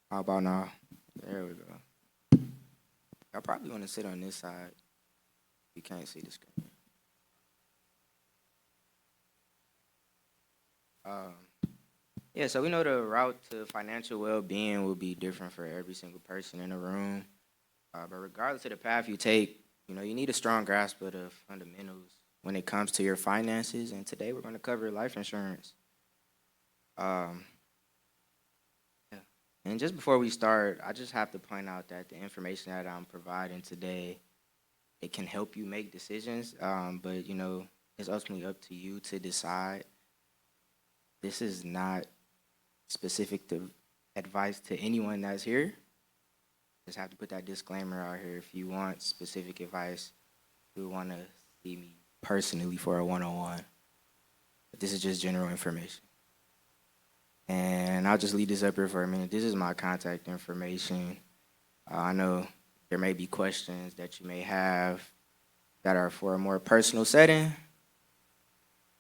How about now? There we go. I probably want to sit on this side. You can't see the screen. Um, yeah, so we know the route to financial well-being will be different for every single person in the room. But regardless of the path you take, you need a strong grasp of the fundamentals when it comes to your finances. And today we're going to cover life insurance. Um, yeah. And just before we start, I just have to point out that the information that I'm providing today, it can help you make decisions, but it's ultimately up to you to decide. This is not specific to advice to anyone that's here. Just have to put that disclaimer out here. If you want specific advice, you would want to see me personally for a one-on-one. But this is just general information. And I'll just leave this up here for a minute. This is my contact information. I know there may be questions that you may have that are for a more personal setting.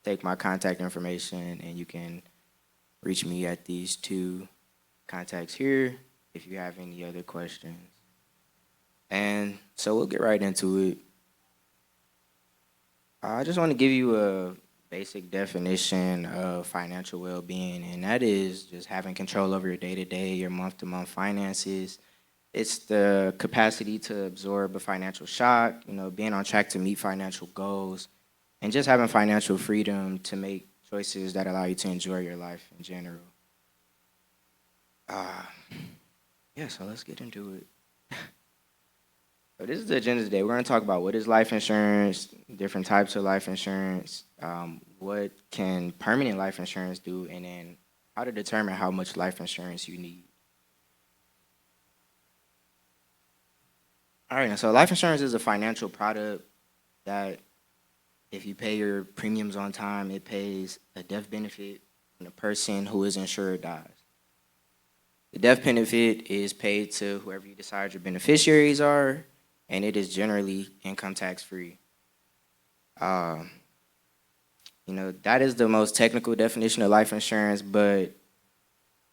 Take my contact information and you can reach me at these two contacts here if you have any other questions. And so we'll get right into it. I just want to give you a basic definition of financial well-being, and that is just having control over your day-to-day, your month-to-month finances. It's the capacity to absorb a financial shock, being on track to meet financial goals, and just having financial freedom to make choices that allow you to enjoy your life in general. Uh, yeah, so let's get into it. So this is the agenda today. We're going to talk about what is life insurance, different types of life insurance, what can permanent life insurance do, and then how to determine how much life insurance you need. All right, so life insurance is a financial product that if you pay your premiums on time, it pays a death benefit when the person who is insured dies. The death benefit is paid to whoever you decide your beneficiaries are, and it is generally income tax free. That is the most technical definition of life insurance, but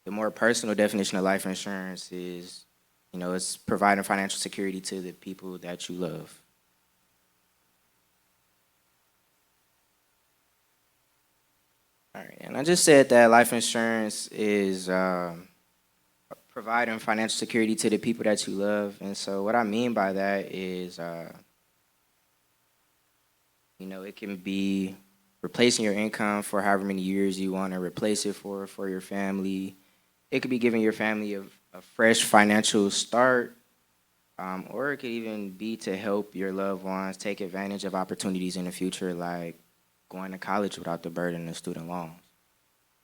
the more personal definition of life insurance is, it's providing financial security to the people that you love. All right, and I just said that life insurance is providing financial security to the people that you love. And so what I mean by that is, it can be replacing your income for however many years you want to replace it for your family. It could be giving your family a fresh financial start, or it could even be to help your loved ones take advantage of opportunities in the future, like going to college without the burden of student loans.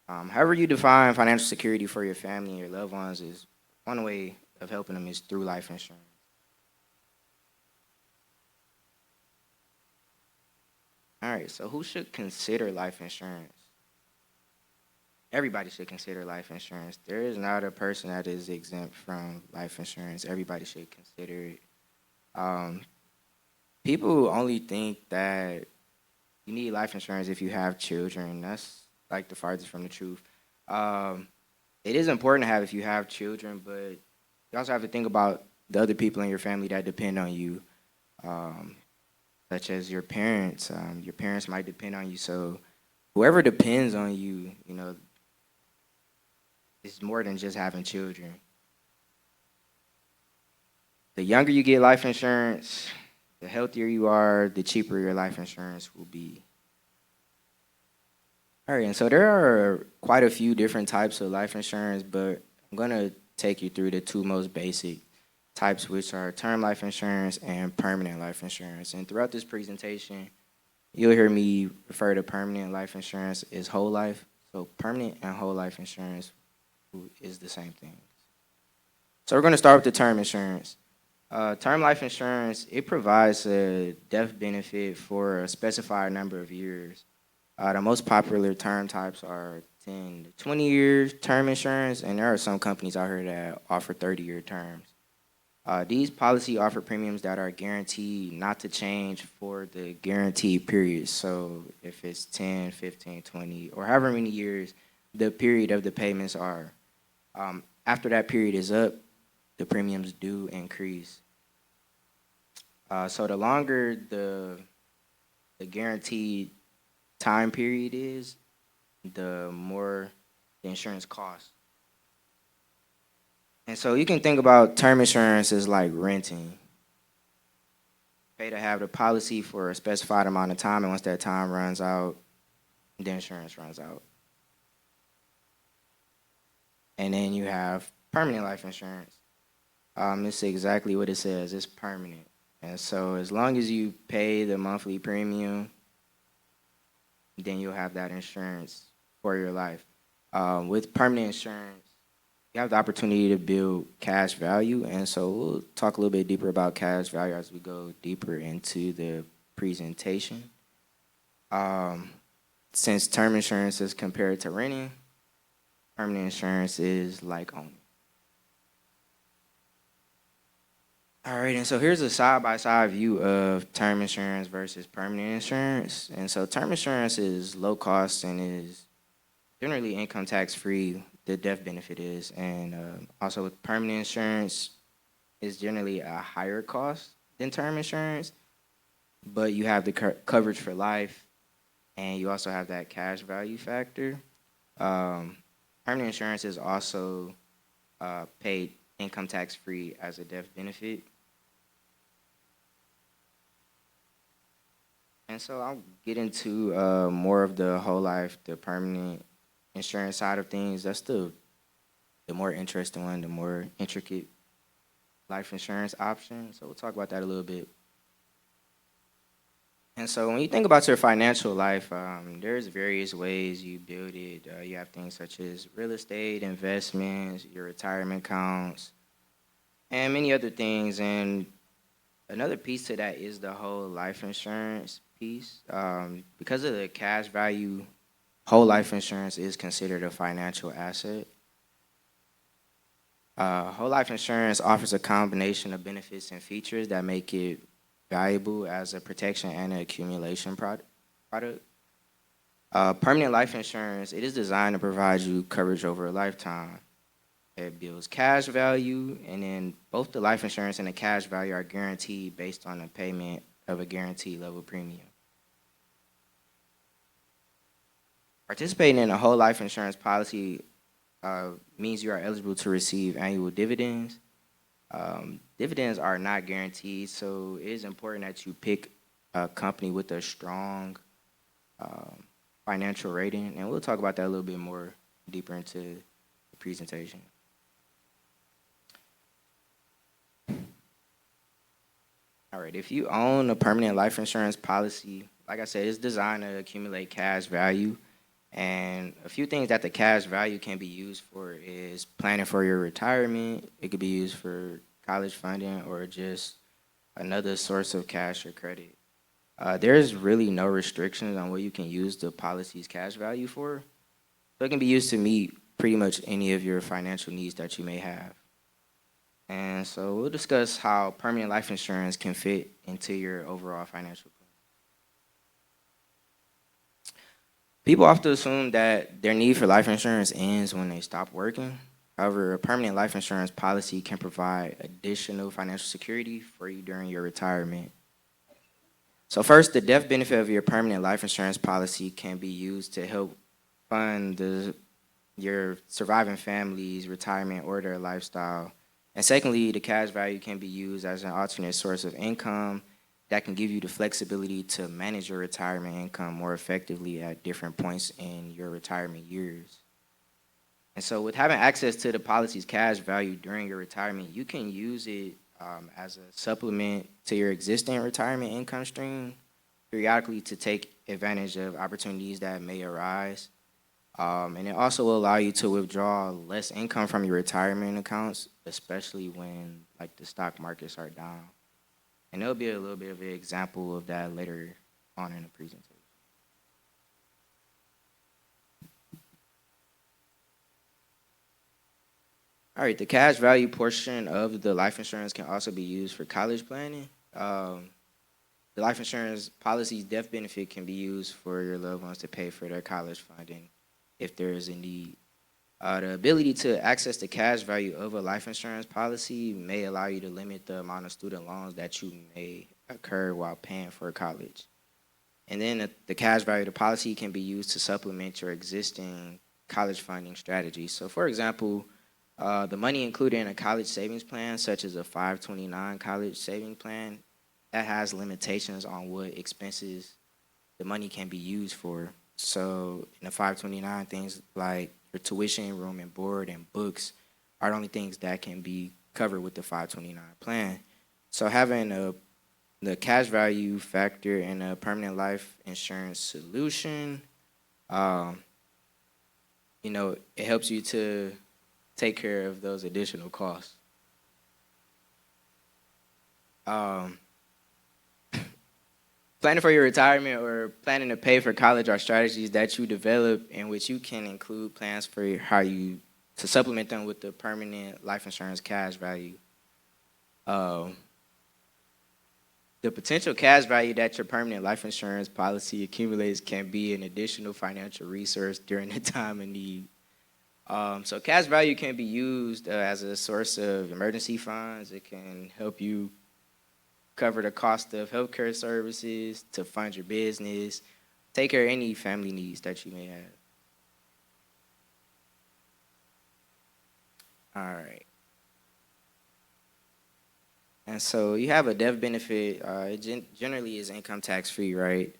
However you define financial security for your family and your loved ones is one way of helping them is through life insurance. All right, so who should consider life insurance? Everybody should consider life insurance. There is not a person that is exempt from life insurance. Everybody should consider it. Um, People only think that you need life insurance if you have children. That's like the farthest from the truth. Um, it is important to have if you have children, but you also have to think about the other people in your family that depend on you, um, such as your parents. Your parents might depend on you, so whoever depends on you, it's more than just having children. The younger you get life insurance, the healthier you are, the cheaper your life insurance will be. All right, and so there are quite a few different types of life insurance, but I'm going to take you through the two most basic types, which are term life insurance and permanent life insurance. And throughout this presentation, you'll hear me refer to permanent life insurance as whole life. So permanent and whole life insurance is the same thing. So we're going to start with the term insurance. Term life insurance, it provides a death benefit for a specified number of years. The most popular term types are 10 to 20 years term insurance, and there are some companies out here that offer 30-year terms. These policies offer premiums that are guaranteed not to change for the guaranteed period. So if it's 10, 15, 20, or however many years the period of the payments are. after that period is up, the premiums do increase. So the longer the guaranteed time period is, the more the insurance costs. And so you can think about term insurance as like renting. Pay to have the policy for a specified amount of time, and once that time runs out, the insurance runs out. And then you have permanent life insurance. It's exactly what it says. It's permanent. And so as long as you pay the monthly premium, then you'll have that insurance for your life. With permanent insurance, you have the opportunity to build cash value. And so we'll talk a little bit deeper about cash value as we go deeper into the presentation. Since term insurance is compared to renting, permanent insurance is like owning. All right, and so here's a side-by-side view of term insurance versus permanent insurance. And so term insurance is low cost and is generally income tax free, the death benefit is. And also with permanent insurance, it's generally a higher cost than term insurance, but you have the coverage for life, and you also have that cash value factor. Permanent insurance is also paid income tax free as a death benefit. And so I'll get into more of the whole life, the permanent insurance side of things. That's the more interesting one, the more intricate life insurance option. So we'll talk about that a little bit. And so when you think about your financial life, there's various ways you build it. You have things such as real estate, investments, your retirement accounts, and many other things. And another piece to that is the whole life insurance piece. Because of the cash value, whole life insurance is considered a financial asset. Whole life insurance offers a combination of benefits and features that make it valuable as a protection and an accumulation product. Permanent life insurance, it is designed to provide you coverage over a lifetime. It builds cash value, and then both the life insurance and the cash value are guaranteed based on the payment of a guaranteed level premium. Participating in a whole life insurance policy means you are eligible to receive annual dividends. Dividends are not guaranteed, so it is important that you pick a company with a strong financial rating, and we'll talk about that a little bit more deeper into the presentation. All right, if you own a permanent life insurance policy, like I said, it's designed to accumulate cash value. And a few things that the cash value can be used for is planning for your retirement. It could be used for college funding or just another source of cash or credit. There's really no restrictions on what you can use the policy's cash value for. So it can be used to meet pretty much any of your financial needs that you may have. And so we'll discuss how permanent life insurance can fit into your overall financial plan. People often assume that their need for life insurance ends when they stop working. However, a permanent life insurance policy can provide additional financial security for you during your retirement. So first, the death benefit of your permanent life insurance policy can be used to help fund your surviving family's retirement or their lifestyle. And secondly, the cash value can be used as an alternate source of income that can give you the flexibility to manage your retirement income more effectively at different points in your retirement years. And so with having access to the policy's cash value during your retirement, you can use it as a supplement to your existing retirement income stream periodically to take advantage of opportunities that may arise. And it also will allow you to withdraw less income from your retirement accounts, especially when like the stock markets are down. And there'll be a little bit of an example of that later on in the presentation. All right, the cash value portion of the life insurance can also be used for college planning. The life insurance policy's death benefit can be used for your loved ones to pay for their college funding if there is a need. The ability to access the cash value of a life insurance policy may allow you to limit the amount of student loans that you may incur while paying for college. And then the cash value of the policy can be used to supplement your existing college funding strategy. So, for example, the money included in a college savings plan, such as a 529 college saving plan, that has limitations on what expenses the money can be used for. So, in the 529, things like your tuition, room and board, and books are the only things that can be covered with the 529 plan. So, having the cash value factor in a permanent life insurance solution, um, it helps you to take care of those additional costs. Um, Planning for your retirement or planning to pay for college are strategies that you develop in which you can include plans for how you to supplement them with the permanent life insurance cash value. Um, the potential cash value that your permanent life insurance policy accumulates can be an additional financial resource during a time of need. So cash value can be used as a source of emergency funds. It can help you cover the cost of healthcare services, to fund your business, take care of any family needs that you may have. All right. And so you have a death benefit. It generally is income tax free, right?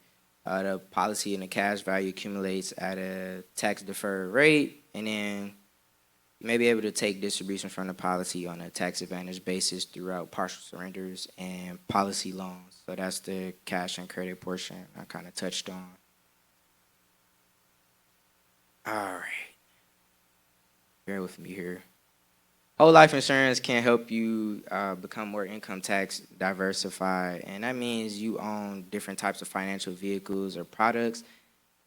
The policy and the cash value accumulates at a tax deferred rate, and then you may be able to take distribution from the policy on a tax advantage basis throughout partial surrenders and policy loans. So that's the cash and credit portion I kind of touched on. All right. Bear with me here. Whole life insurance can help you become more income tax diversified, and that means you own different types of financial vehicles or products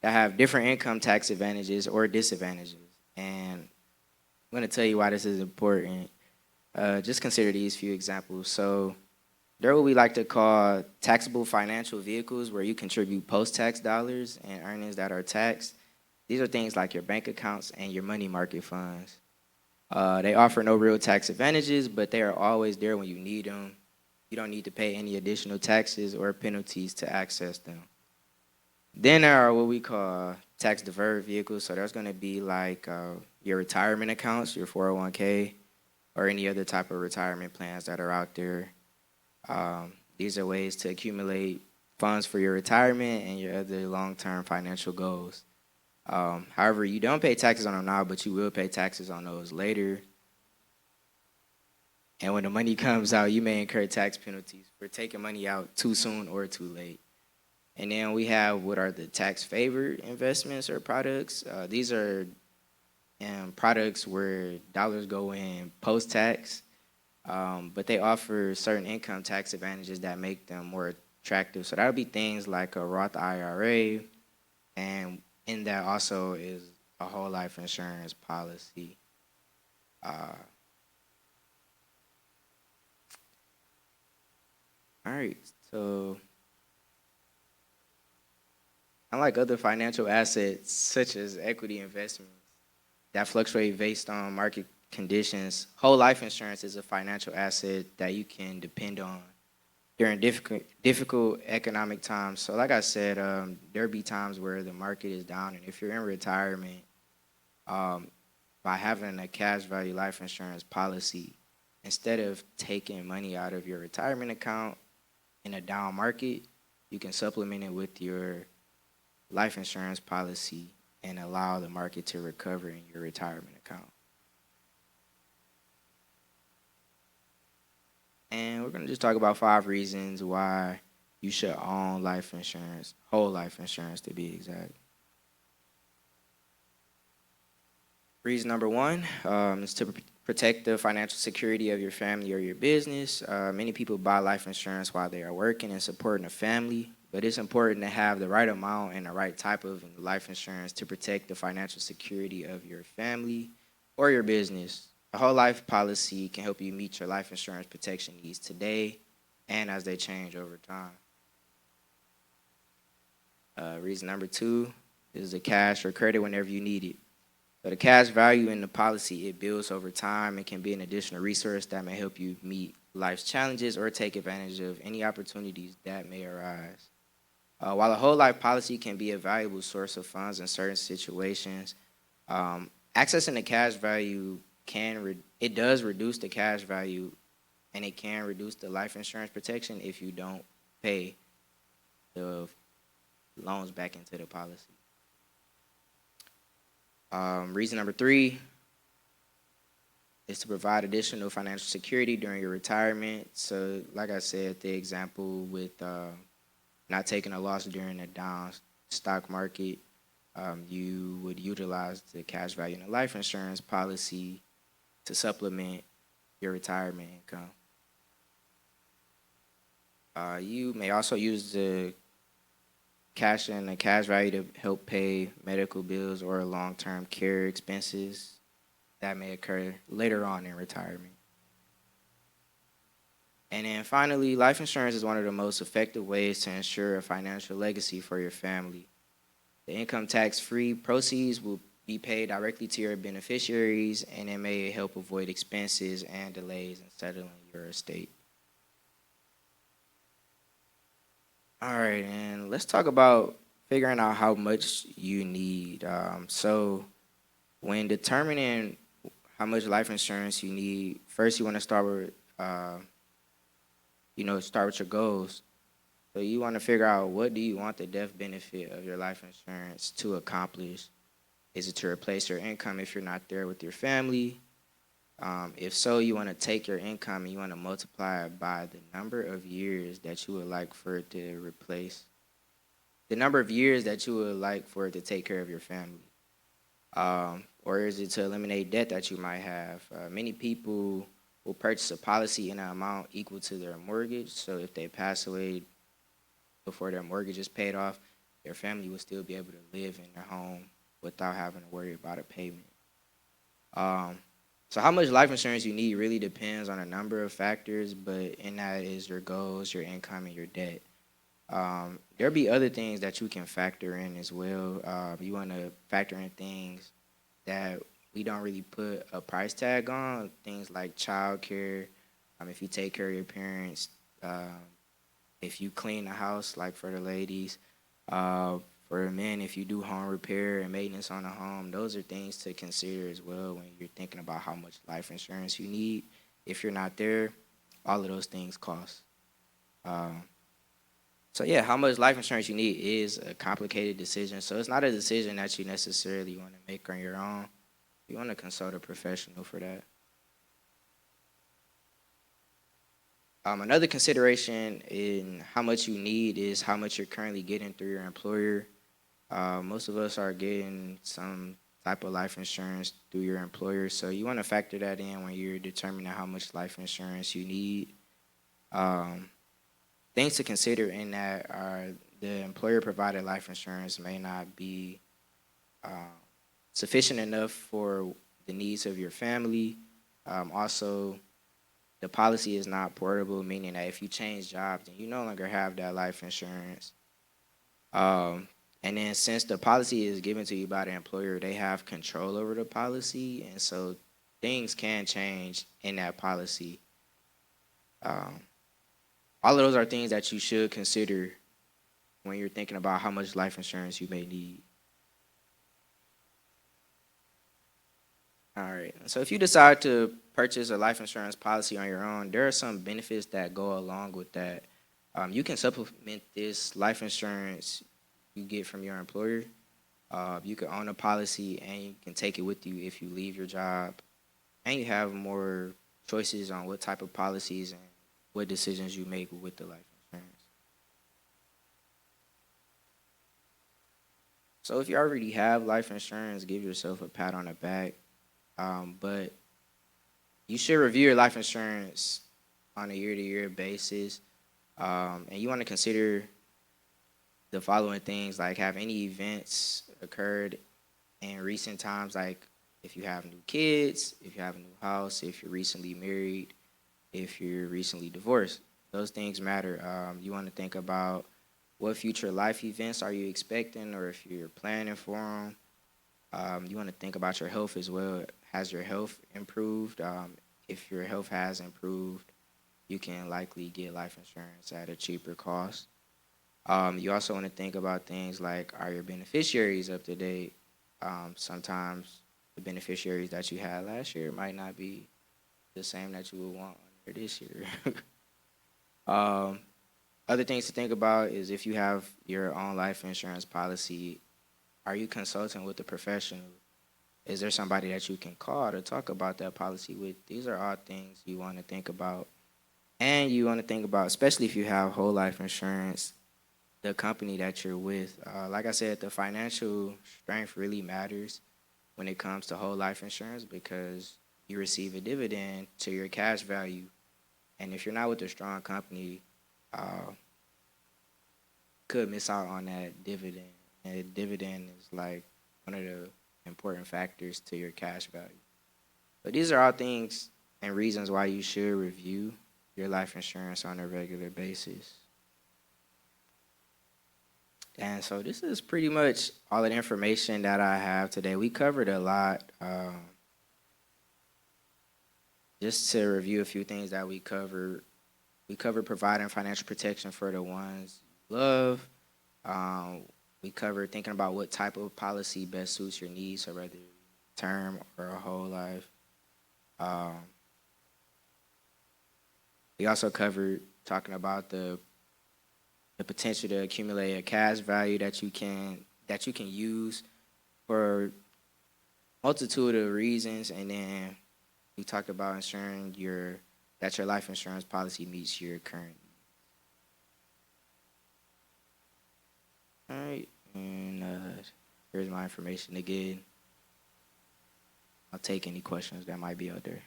that have different income tax advantages or disadvantages. And I'm going to tell you why this is important. Just consider these few examples. So there are what we like to call taxable financial vehicles, where you contribute post-tax dollars and earnings that are taxed. These are things like your bank accounts and your money market funds. They offer no real tax advantages, but they are always there when you need them. You don't need to pay any additional taxes or penalties to access them. Then there are what we call tax deferred vehicles. So there's going to be like your retirement accounts, your 401k, or any other type of retirement plans that are out there. These are ways to accumulate funds for your retirement and your other long-term financial goals. However, you don't pay taxes on them now, but you will pay taxes on those later. And when the money comes out, you may incur tax penalties for taking money out too soon or too late. And then we have what are the tax-favored investments or products. These are products where dollars go in post-tax, but they offer certain income tax advantages that make them more attractive. So that would be things like a Roth IRA, and in that also is a whole life insurance policy. All right, so unlike other financial assets, such as equity investments that fluctuate based on market conditions, whole life insurance is a financial asset that you can depend on during difficult economic times. So like I said, there'll be times where the market is down, and if you're in retirement, by having a cash value life insurance policy, instead of taking money out of your retirement account in a down market, you can supplement it with your life insurance policy and allow the market to recover in your retirement account. And we're going to just talk about 5 reasons why you should own life insurance, whole life insurance to be exact. Reason number 1 is to protect the financial security of your family or your business. Many people buy life insurance while they are working and supporting a family, but it's important to have the right amount and the right type of life insurance to protect the financial security of your family or your business. A whole life policy can help you meet your life insurance protection needs today and as they change over time. Reason number 2 is the cash or credit whenever you need it. So the cash value in the policy, it builds over time and can be an additional resource that may help you meet life's challenges or take advantage of any opportunities that may arise. While a whole life policy can be a valuable source of funds in certain situations, accessing the cash value it does reduce the cash value, and it can reduce the life insurance protection if you don't pay the loans back into the policy. Reason number 3 is to provide additional financial security during your retirement. So, like I said, the example with not taking a loss during a down stock market, you would utilize the cash value in a life insurance policy to supplement your retirement income. You may also use the cash and the cash value to help pay medical bills or long-term care expenses that may occur later on in retirement. And then finally, life insurance is one of the most effective ways to ensure a financial legacy for your family. The income tax-free proceeds will be paid directly to your beneficiaries, and it may help avoid expenses and delays in settling your estate. All right, and let's talk about figuring out how much you need. So when determining how much life insurance you need, first you want to start with, start with your goals. So you want to figure out, what do you want the death benefit of your life insurance to accomplish? Is it to replace your income if you're not there with your family? If so, you want to take your income and you want to multiply it by the number of years that you would like for it to replace, the number of years that you would like for it to take care of your family. Or is it to eliminate debt that you might have? Many people will purchase a policy in an amount equal to their mortgage. So if they pass away before their mortgage is paid off, their family will still be able to live in their home without having to worry about a payment. So how much life insurance you need really depends on a number of factors, but in that is your goals, your income, and your debt. There'll be other things that you can factor in as well. You want to factor in things that we don't really put a price tag on, things like child care, if you take care of your parents, if you clean the house, like for the ladies, for the men, if you do home repair and maintenance on a home. Those are things to consider as well when you're thinking about how much life insurance you need. If you're not there, all of those things cost. So yeah, how much life insurance you need is a complicated decision. So it's not a decision that you necessarily want to make on your own. You want to consult a professional for that. Another consideration in how much you need is how much you're currently getting through your employer. Most of us are getting some type of life insurance through your employer, so you want to factor that in when you're determining how much life insurance you need. Things to consider in that are the employer-provided life insurance may not be sufficient enough for the needs of your family. Also, the policy is not portable, meaning that if you change jobs, then you no longer have that life insurance. And then since the policy is given to you by the employer, they have control over the policy, and so things can change in that policy. All of those are things that you should consider when you're thinking about how much life insurance you may need. All right, so if you decide to purchase a life insurance policy on your own, there are some benefits that go along with that. You can supplement this life insurance you get from your employer. You can own a policy and you can take it with you if you leave your job. And you have more choices on what type of policies and what decisions you make with the life insurance. So if you already have life insurance, give yourself a pat on the back. But you should review your life insurance on a year-to-year basis. And you want to consider the following things, like have any events occurred in recent times, like if you have new kids, if you have a new house, if you're recently married, if you're recently divorced. Those things matter. You want to think about what future life events are you expecting, or if you're planning for them. You want to think about your health as well. Has your health improved? If your health has improved, you can likely get life insurance at a cheaper cost. You also want to think about things like, are your beneficiaries up to date? Sometimes the beneficiaries that you had last year might not be the same that you would want under this year. um, Other things to think about is if you have your own life insurance policy, are you consulting with a professional? Is there somebody that you can call to talk about that policy with? These are all things you want to think about. And you want to think about, especially if you have whole life insurance, the company that you're with. Like I said, the financial strength really matters when it comes to whole life insurance because you receive a dividend to your cash value. And if you're not with a strong company, could miss out on that dividend. And the dividend is like one of the important factors to your cash value. But these are all things and reasons why you should review your life insurance on a regular basis. And so this is pretty much all of the information that I have today. We covered a lot. Just to review a few things that we covered providing financial protection for the ones you love. We covered thinking about what type of policy best suits your needs, so whether term or a whole life. We also covered talking about the potential to accumulate a cash value that you can use for multitude of reasons, and then we talked about ensuring that your life insurance policy meets your current needs. All right, and here's my information again. I'll take any questions that might be out there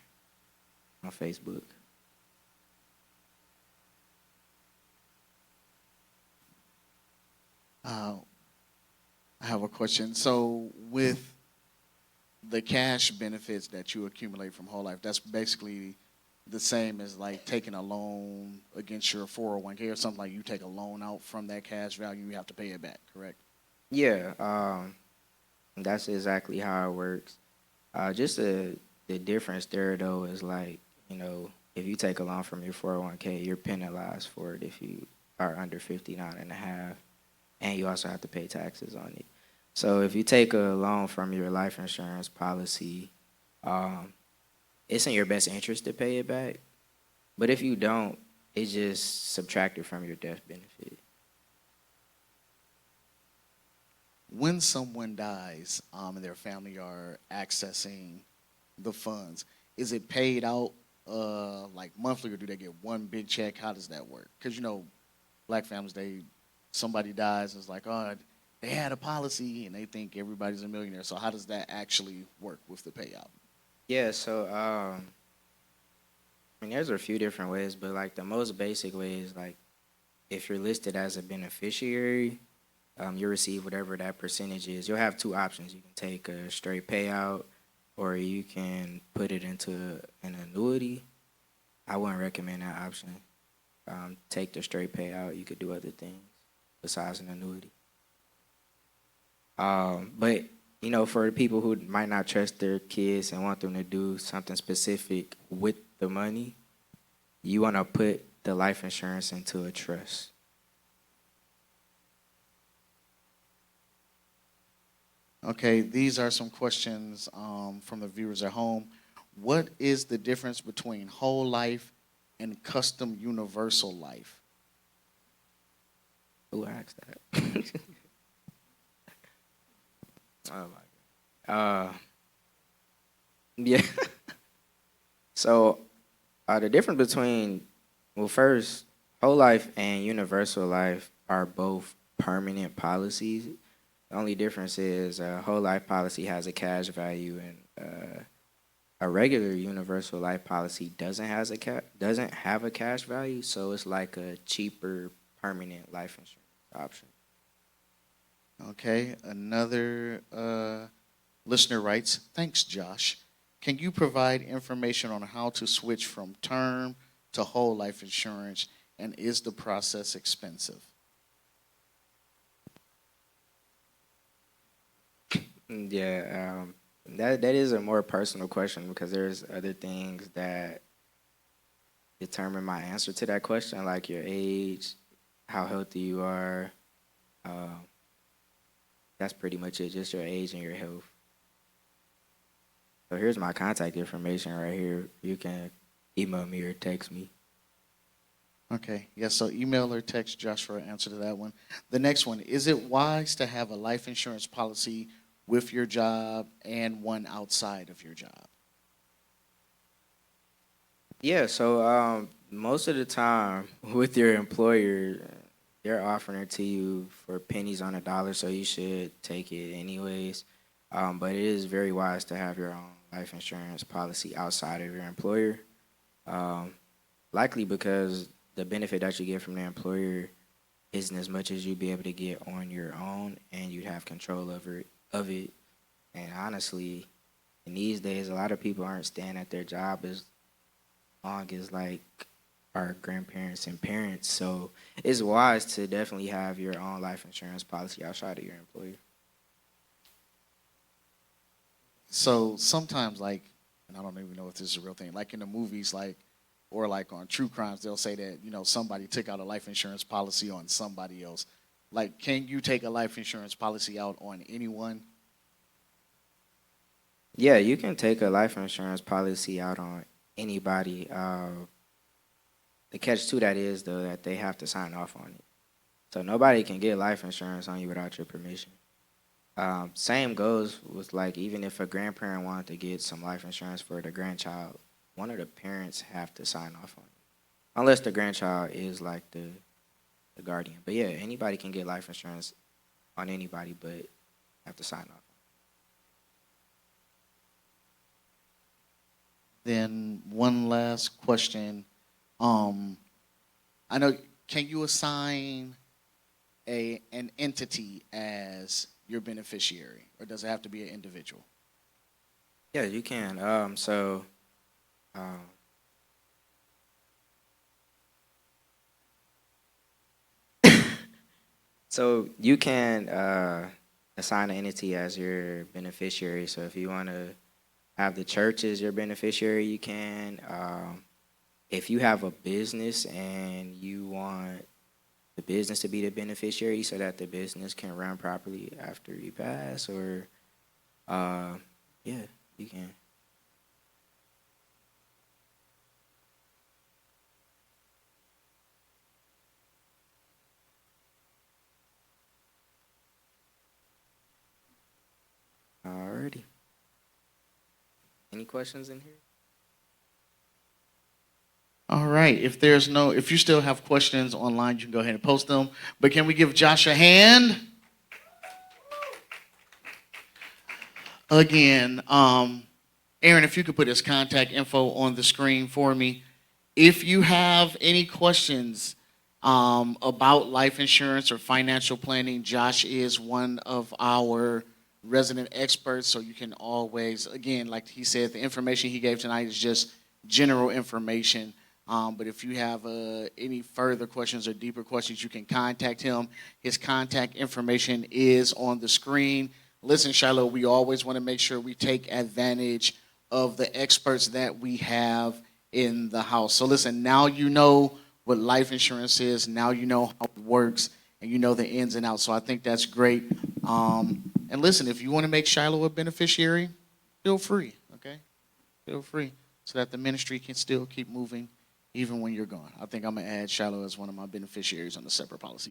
on Facebook. I have a question. So with the cash benefits that you accumulate from whole life, that's basically the same as like taking a loan against your 401k or something. Like you take a loan out from that cash value, you have to pay it back, correct? Yeah, that's exactly how it works. Just the difference there, though, is like, if you take a loan from your 401k, you're penalized for it if you are under 59 and a half, and you also have to pay taxes on it. So if you take a loan from your life insurance policy, it's in your best interest to pay it back. But if you don't, it's just subtracted from your death benefit. When someone dies and their family are accessing the funds, is it paid out like monthly, or do they get one big check? How does that work? Because black families, somebody dies and it's like, oh, they had a policy and they think everybody's a millionaire. So how does that actually work with the payout? Yeah, so there's a few different ways, but like the most basic way is like if you're listed as a beneficiary, you'll receive whatever that percentage is. You'll have two options. You can take a straight payout, or you can put it into an annuity. I wouldn't recommend that option. Take the straight payout. You could do other things besides an annuity. But for the people who might not trust their kids and want them to do something specific with the money, you want to put the life insurance into a trust. Okay, these are some questions from the viewers at home. What is the difference between whole life and custom universal life? Who asked that? Oh my God. Yeah. So the difference between, first, whole life and universal life are both permanent policies. The only difference is a whole life policy has a cash value, and a regular universal life policy doesn't have a cash value. So it's like a cheaper permanent life insurance option. Okay, another listener writes, thanks, Josh. Can you provide information on how to switch from term to whole life insurance, and is the process expensive? Yeah, that is a more personal question because there's other things that determine my answer to that question, like your age, how healthy you are. Um, that's pretty much it, just your age and your health. So here's my contact information right here. You can email me or text me. Okay. Yes. So email or text Josh for an answer to that one. The next one: is it wise to have a life insurance policy with your job and one outside of your job? Yeah, so most of the time with your employer, they're offering it to you for pennies on a dollar, so you should take it anyways. But it is very wise to have your own life insurance policy outside of your employer, um, likely because the benefit that you get from the employer isn't as much as you'd be able to get on your own, and you'd have control over it. And honestly, in these days, a lot of people aren't staying at their job as long as like our grandparents and parents. So it's wise to definitely have your own life insurance policy outside of your employer. So sometimes, like, and I don't even know if this is a real thing, like in the movies, like, or like on true crimes, they'll say that, somebody took out a life insurance policy on somebody else. Like, can you take a life insurance policy out on anyone? Yeah, you can take a life insurance policy out on anybody. The catch to that is though that they have to sign off on it. So nobody can get life insurance on you without your permission. Same goes with like even if a grandparent wanted to get some life insurance for the grandchild, one of the parents have to sign off on it, unless the grandchild is like the guardian. But yeah, anybody can get life insurance on anybody, but have to sign off. Then one last question. Um, I know, can you assign an entity as your beneficiary, or does it have to be an individual? Yeah, you can. Um, so you can assign an entity as your beneficiary. So if you want to have the church as your beneficiary, you can. If you have a business and you want the business to be the beneficiary so that the business can run properly after you pass, or uh, yeah, you can. Alrighty. Any questions in here? All right. If you still have questions online, you can go ahead and post them. But can we give Josh a hand? Again, Aaron, if you could put his contact info on the screen for me. If you have any questions about life insurance or financial planning, Josh is one of our resident experts. So you can always, again, like he said, the information he gave tonight is just general information. But if you have any further questions or deeper questions, you can contact him. His contact information is on the screen. Listen, Shiloh, we always want to make sure we take advantage of the experts that we have in the house. So listen, now you know what life insurance is. Now you know how it works, and you know the ins and outs. So I think that's great. And listen, if you want to make Shiloh a beneficiary, feel free, okay? Feel free so that the ministry can still keep moving even when you're gone. I think I'm going to add Shiloh as one of my beneficiaries on the separate policy.